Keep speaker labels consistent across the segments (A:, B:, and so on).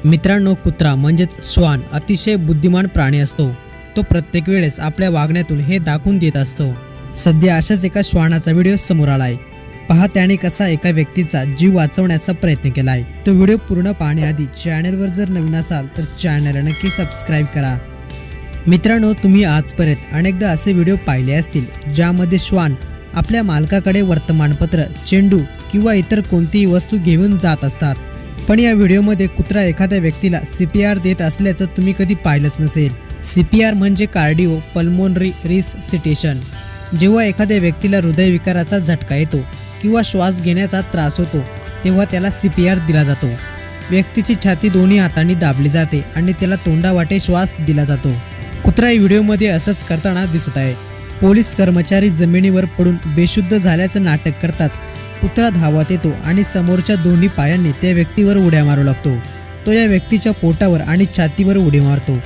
A: मित्रांनो, कुत्रा म्हणजेच श्वान अतिशय बुद्धिमान प्राणी असतो। तो प्रत्येक वेळेस आपल्या वागण्यातून हे दाखवून देत असतो। सध्या अशाच एका श्वानाचा व्हिडिओ समोर आलाय। पहा त्याने कसा एका व्यक्तीचा जीव वाचवण्याचा प्रयत्न केलाय। तो व्हिडिओ पूर्ण पाहण्याआधी चॅनलवर जर नवीन असाल तर चॅनलला नक्की सबस्क्राइब करा। मित्रांनो, तुम्ही आजपर्यंत अनेकदा असे व्हिडिओ पाहिले असतील ज्यामध्ये श्वान आपल्या मालकाकडे वर्तमानपत्र, चेंडू किंवा इतर कोणतीही वस्तू घेऊन जात असतात। पण या व्हिडिओमध्ये कुत्रा एखाद्या व्यक्तीला CPR देत असल्याचं तुम्ही कधी पाहिलंच नसेल। CPR म्हणजे कार्डिओ पल्मोनरी रिससिटेशन। जेव्हा एखाद्या व्यक्तीला हृदयविकाराचा झटका येतो किंवा श्वास घेण्याचा त्रास होतो तेव्हा त्याला CPR दिला जातो। व्यक्तीची छाती दोन्ही हातांनी दाबली जाते आणि त्याला तोंडावाटे श्वास दिला जातो। कुत्रा या व्हिडिओमध्ये असंच करताना दिसत आहे। पोलीस कर्मचारी जमिनीवर पडून बेशुद्ध झाल्याचं नाटक करताच कुत्रा धावत येतो आणि समोरच्या दोन्ही पायांनी त्या व्यक्तीवर उड्या मारू लागतो। तो या व्यक्तीच्या पोटावर आणि छातीवर उडी मारतो।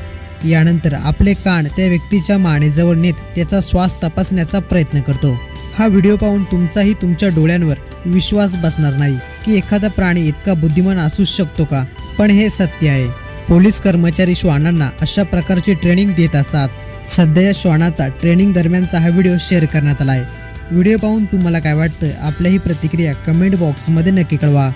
A: यानंतर आपले कान त्या व्यक्तीच्या मानेजवळ नेत त्याचा श्वास तपासण्याचा प्रयत्न करतो। हा व्हिडिओ पाहून तुमचाही तुमच्या डोळ्यांवर विश्वास बसणार नाही की एखादा प्राणी इतका बुद्धिमान असू शकतो का? पण हे सत्य आहे। पोलीस कर्मचारी श्वानांना अशा प्रकारची ट्रेनिंग देत असतात। सध्या या श्वानाचा ट्रेनिंग दरम्यानचा हा व्हिडिओ शेअर करण्यात आला आहे। व्हिडिओ पाहून तुम्हाला काय वाटतं? आपल्याही प्रतिक्रिया कमेंट बॉक्समध्ये नक्की कळवा।